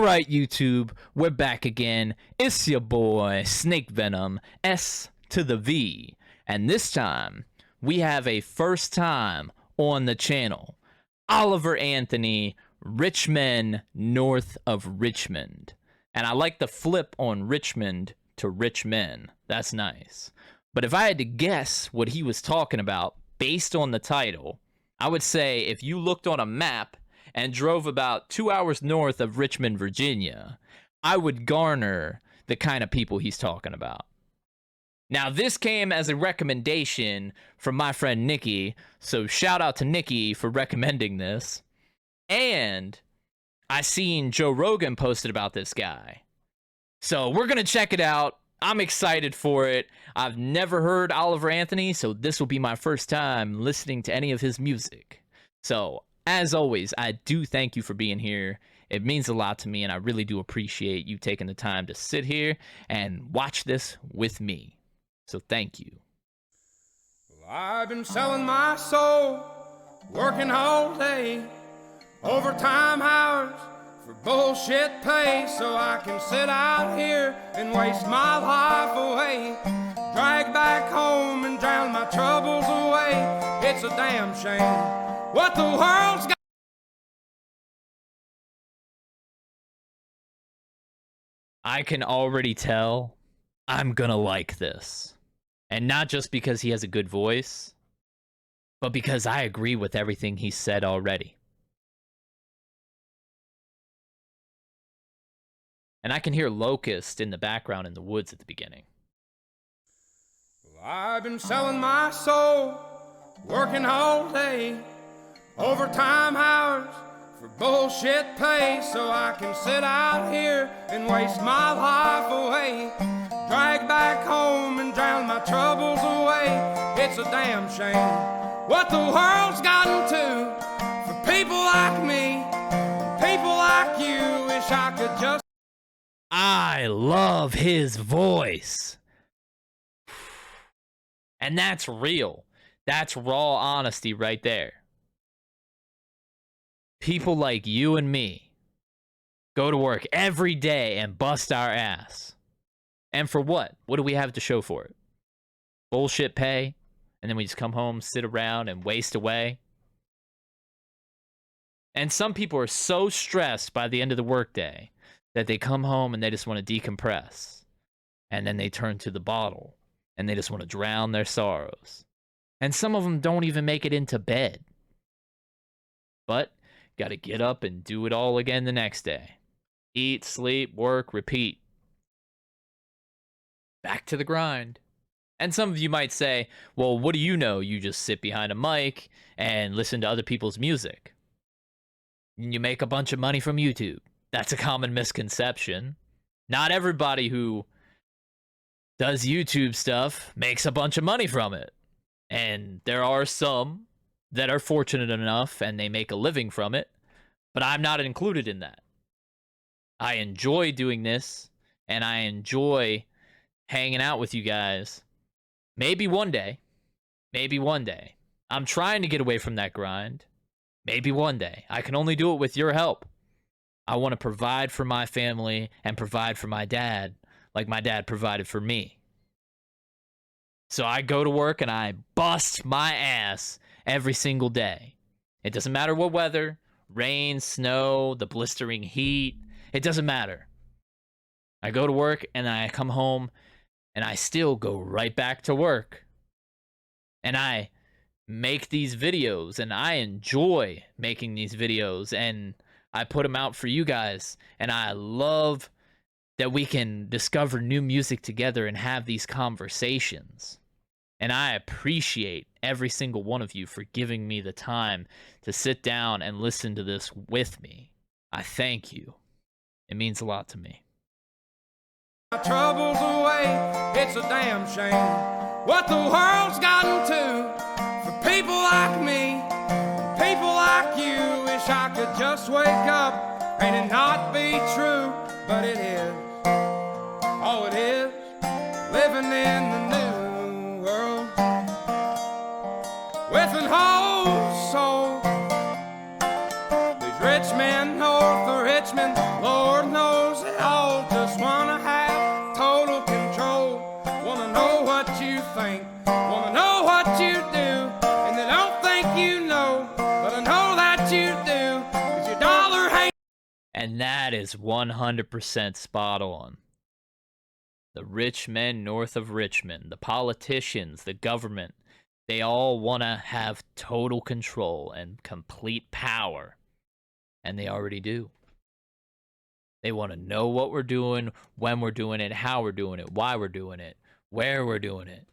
Alright, YouTube, we're back again. It's your boy, Snake Venom, S to the V. And this time, we have a first time on the channel. Oliver Anthony, Richmond, north of Richmond. And I like the flip on Richmond to Richmond. That's nice. But if I had to guess what he was talking about based on the title, I would say if you looked on a map and drove about 2 hours north of Richmond, Virginia, I would garner the kind of people he's talking about. Now, this came as a recommendation from my friend Nikki, so shout out to Nikki for recommending this. And I seen Joe Rogan posted about this guy. So we're going to check it out. I'm excited for it. I've never heard Oliver Anthony, so this will be my first time listening to any of his music. So, as always, I do thank you for being here. It means a lot to me, and I really do appreciate you taking the time to sit here and watch this with me. So thank you. Well, I've been selling my soul, working all day, overtime hours for bullshit pay, so I can sit out here and waste my life away, drag back home and drown my troubles away. It's a damn shame what the world's got. I can already tell I'm gonna like this. And not just because he has a good voice, but because I agree with everything he said already. And I can hear Locust in the background in the woods at the beginning. Well, I've been selling my soul, working all day, overtime hours for bullshit pay, so I can sit out here and waste my life away, drag back home and drown my troubles away. It's a damn shame what the world's gotten to for people like me, people like you. Wish I could just. I love his voice. And that's real. That's raw honesty right there. People like you and me go to work every day and bust our ass. And for what? What do we have to show for it? Bullshit pay? And then we just come home, sit around, and waste away? And some people are so stressed by the end of the workday that they come home and they just want to decompress. And then they turn to the bottle and they just want to drown their sorrows. And some of them don't even make it into bed. But got to get up and do it all again the next day. Eat, sleep, work, repeat. Back to the grind. And some of you might say, well, what do you know? You just sit behind a mic and listen to other people's music. And you make a bunch of money from YouTube. That's a common misconception. Not everybody who does YouTube stuff makes a bunch of money from it. And there are some that are fortunate enough and they make a living from it, but I'm not included in that. I enjoy doing this, and I enjoy hanging out with you guys. Maybe one day. I'm trying to get away from that grind. Maybe one day. I can only do it with your help. I want to provide for my family and provide for my dad like my dad provided for me. So I go to work and I bust my ass every single day. It doesn't matter what weather, rain, snow, the blistering heat, it doesn't matter. I go to work and I come home and I still go right back to work. And I make these videos and I enjoy making these videos and I put them out for you guys. And I love that we can discover new music together and have these conversations. And I appreciate every single one of you for giving me the time to sit down and listen to this with me. I thank you. It means a lot to me. My troubles away, it's a damn shame what the world's gotten to for people like me, people like you. Wish I could just wake up and it not be true, but it is. Oh, it is living in the new world with an whole soul. These rich men north of Richmond, Lord knows. think. Wanna know what you do, and they don't think you know, but I know that you do, 'cause your dollar ain't. And that is 100% spot on. The rich men north of Richmond, the politicians, the government, they all want to have total control and complete power. And they already do. They want to know what we're doing, when we're doing it, how we're doing it, why we're doing it, where we're doing it.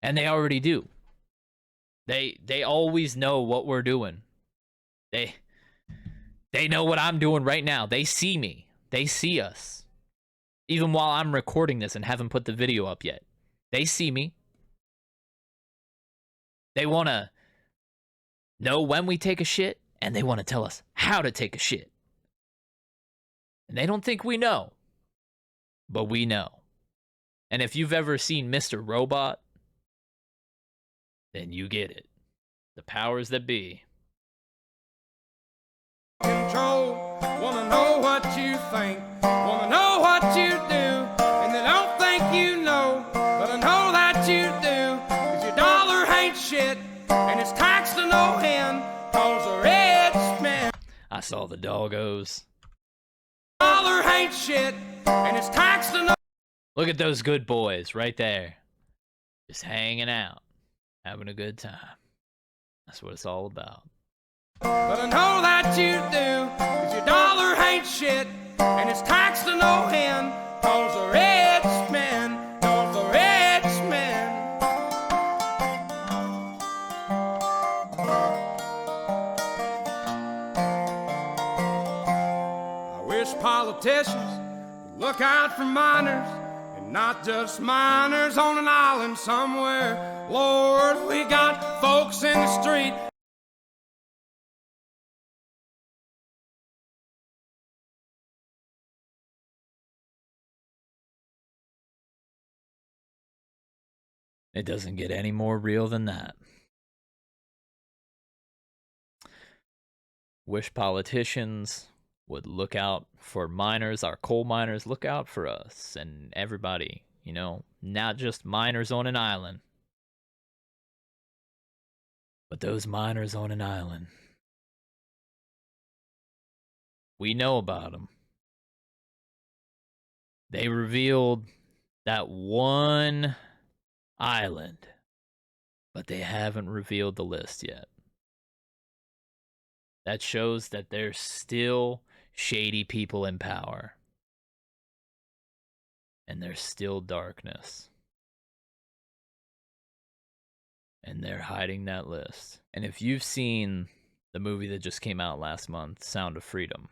And they already do. They always know what we're doing. They know what I'm doing right now. They see me. They see us. Even while I'm recording this and haven't put the video up yet. They see me. They want to know when we take a shit, and they want to tell us how to take a shit. And they don't think we know, but we know. And if you've ever seen Mr. Robot, then you get it. The powers that be. Control, wanna know what you think, wanna know what you do, and they don't think you know, but I know that you do, 'cause your dollar ain't shit, and it's taxed to no end, 'cause the rich man. I saw the doggos. Dollar ain't shit, and it's taxed to no. Look at those good boys right there. Just hanging out, having a good time. That's what it's all about. But I know that you do, 'cause your dollar ain't shit, and it's taxed to no end, 'cause the rich man, 'cause the rich man. I wish politicians would look out for minors, and not just minors on an island somewhere. Lord, we got folks in the street. It doesn't get any more real than that. Wish politicians would look out for miners, our coal miners, look out for us and everybody, you know, not just miners on an island, but those miners on an island. We know about them. They revealed that one island, but they haven't revealed the list yet. That shows that there's still shady people in power. And there's still darkness. And they're hiding that list. And if you've seen the movie that just came out last month, Sound of Freedom,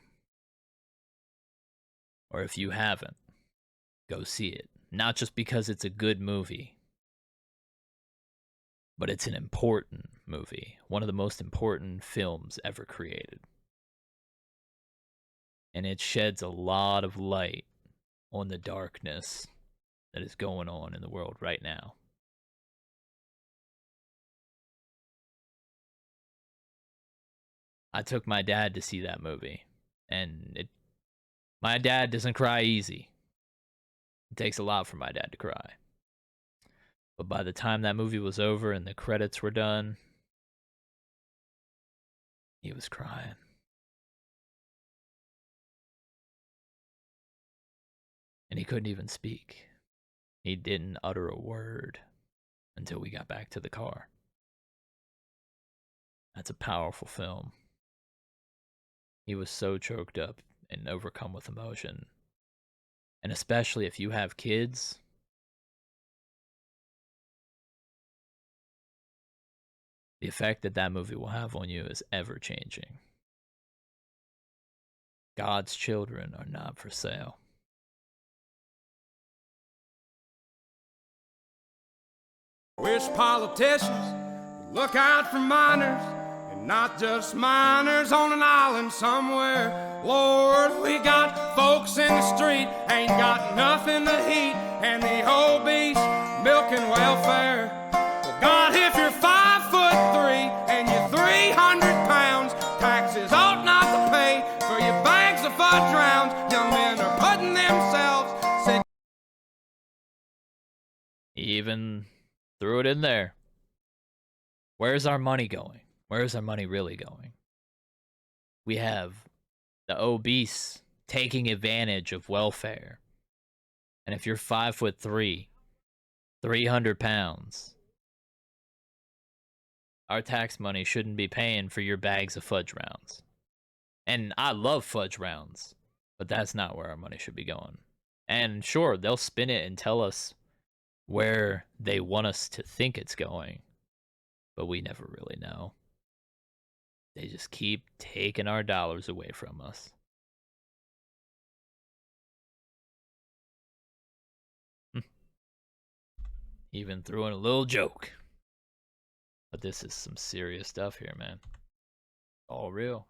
or if you haven't, go see it. Not just because it's a good movie, but it's an important movie. One of the most important films ever created. And it sheds a lot of light on the darkness that is going on in the world right now. I took my dad to see that movie, and my dad doesn't cry easy. It takes a lot for my dad to cry. But by the time that movie was over and the credits were done, he was crying. And he couldn't even speak. He didn't utter a word until we got back to the car. That's a powerful film. He was so choked up and overcome with emotion. And especially if you have kids, the effect that that movie will have on you is ever-changing. God's children are not for sale. Wish politicians would look out for minors, and not just minors on an island somewhere. Lord, we got folks in the street, ain't got nothing to eat, and the obese milking welfare. Well, God, if you're 5'3" and you're 300 pounds, taxes ought not to pay for your bags of fudge rounds. Young men are putting themselves. Even Threw it in there. Where's our money going? Where's our money really going? We have the obese taking advantage of welfare. And if you're 5'3", 300 pounds, our tax money shouldn't be paying for your bags of fudge rounds. And I love fudge rounds, but that's not where our money should be going. And sure, they'll spin it and tell us where they want us to think it's going, but we never really know. They just keep taking our dollars away from us. Even threw in a little joke. But this is some serious stuff here, man. All real.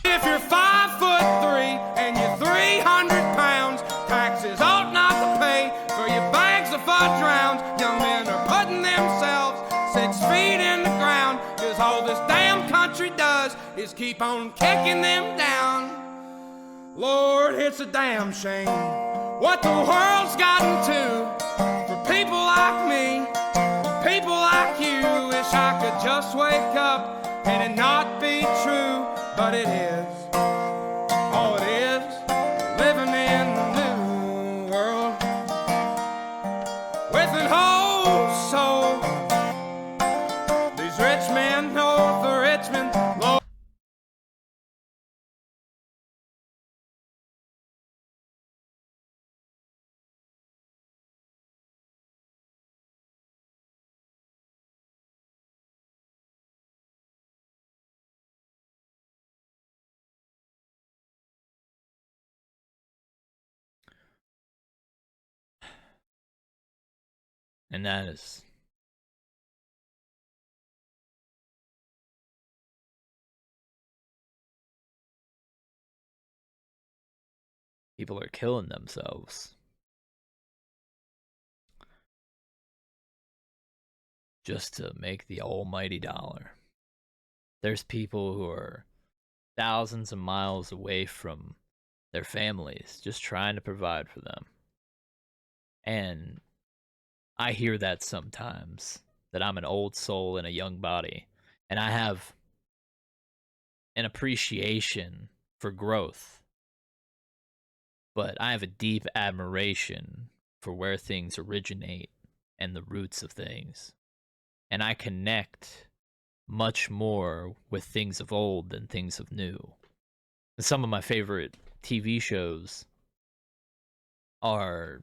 If you're 5'3" and you're 300 pounds, taxes ought not to pay for your bags of fudge rounds. Young men are putting themselves 6 feet in the ground, 'cause all this damn country does is keep on kicking them down. Lord, it's a damn shame what the world's gotten to for people like me, people like you. Wish I could just wake up and it not be true, but it is. Oh, it is. Living in the new world with an whole soul. These rich men north of Richmond, Lord. And that is people are killing themselves just to make the almighty dollar. There's people who are thousands of miles away from their families just trying to provide for them. And I hear that sometimes, that I'm an old soul in a young body, and I have an appreciation for growth, but I have a deep admiration for where things originate and the roots of things. And I connect much more with things of old than things of new. And some of my favorite TV shows are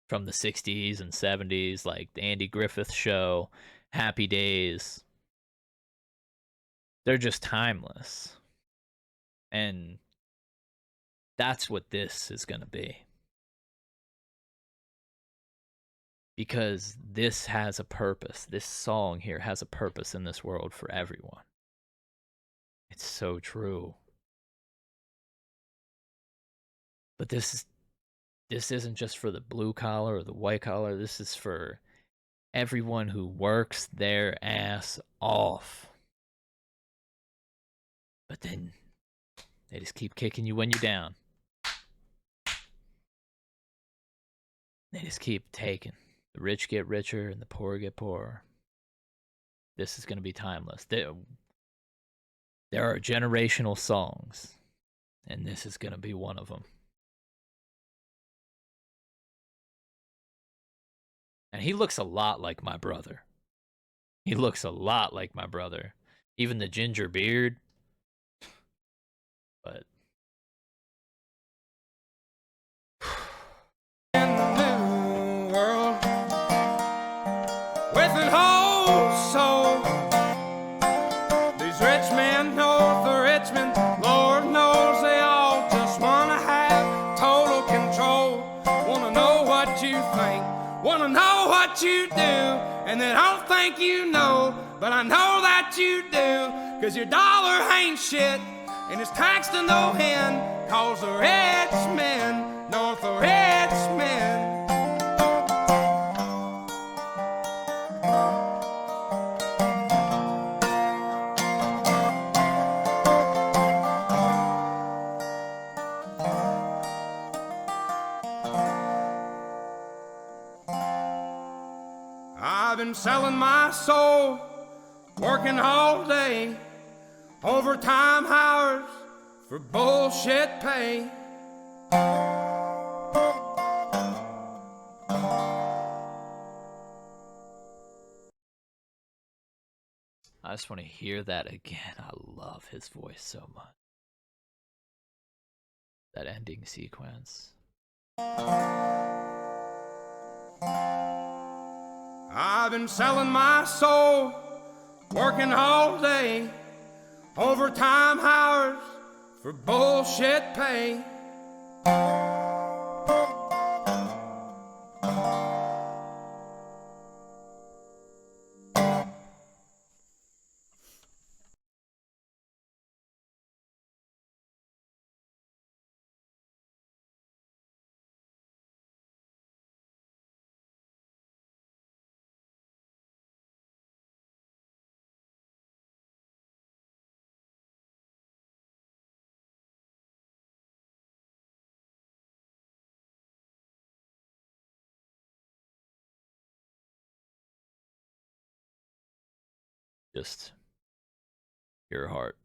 from the 60s and 70s, like the Andy Griffith Show, Happy Days. They're just timeless. And that's what this is going to be. Because this has a purpose. This song here has a purpose in this world for everyone. It's so true. But this isn't just for the blue collar or the white collar. This is for everyone who works their ass off. But then they just keep kicking you when you're down. They just keep taking. The rich get richer and the poor get poorer. This is going to be timeless. There are generational songs, and this is going to be one of them. And he looks a lot like my brother. He looks a lot like my brother. Even the ginger beard. But In the new world with an whole soul. These rich men north of Richmond, Lord knows they all just wanna have total control. Wanna know what you think, wanna know what you do, and they don't think you know, but I know that you do. 'Cause your dollar ain't shit, and it's taxed to no end, 'cause the rich men north of Richmond. I've been selling my soul, working all day, overtime hours for bullshit pay. I just want to hear that again. I love his voice so much. That ending sequence. I've been selling my soul, working all day, overtime hours for bullshit pay. Just your heart.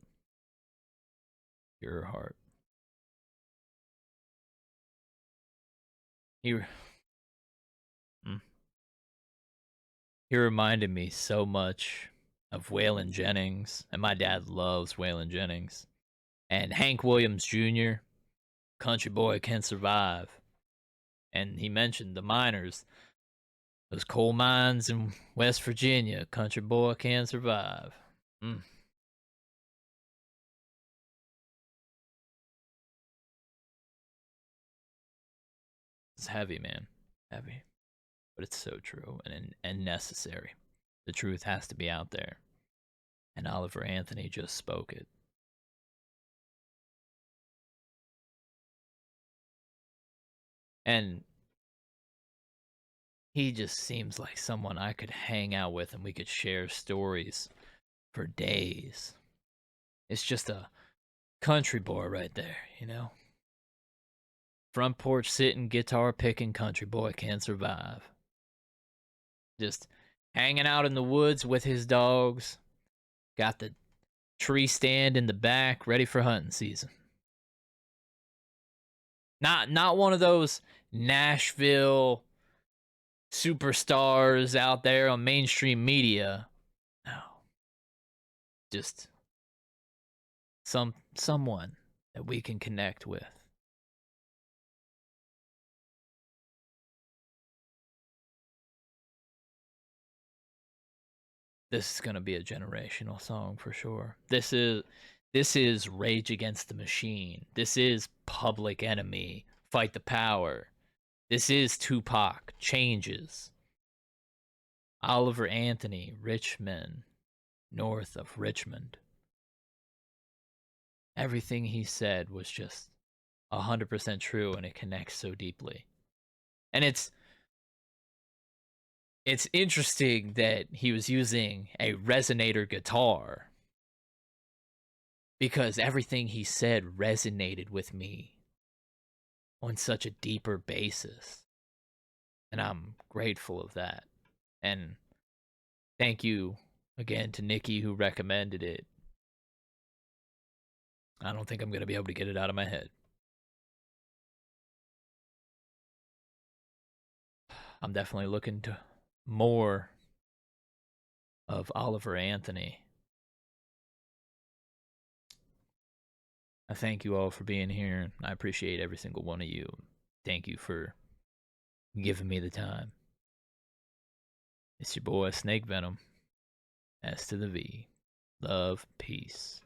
Your heart. He he reminded me so much of Waylon Jennings, and my dad loves Waylon Jennings. And Hank Williams Jr., Country Boy Can Survive. And he mentioned the miners, those coal mines in West Virginia, Country Boy Can Survive. It's heavy, man. Heavy. But it's so true and necessary. The truth has to be out there. And Oliver Anthony just spoke it. And he just seems like someone I could hang out with and we could share stories for days. It's just a country boy right there, you know? Front porch sitting, guitar picking, country boy can survive. Just hanging out in the woods with his dogs. Got the tree stand in the back, ready for hunting season. Not one of those Nashville superstars out there on mainstream media. No. Just someone that we can connect with. This is gonna be a generational song for sure. This is Rage Against the Machine. This is Public Enemy, Fight the Power. This is Tupac, Changes. Oliver Anthony, Richmond, north of Richmond. Everything he said was just 100% true, and it connects so deeply. And it's interesting that he was using a resonator guitar, because everything he said resonated with me on such a deeper basis. And I'm grateful of that. And thank you again to Nikki who recommended it. I don't think I'm going to be able to get it out of my head. I'm definitely looking to more of Oliver Anthony. I thank you all for being here. I appreciate every single one of you. Thank you for giving me the time. It's your boy Snake Venom. S to the V. Love, peace.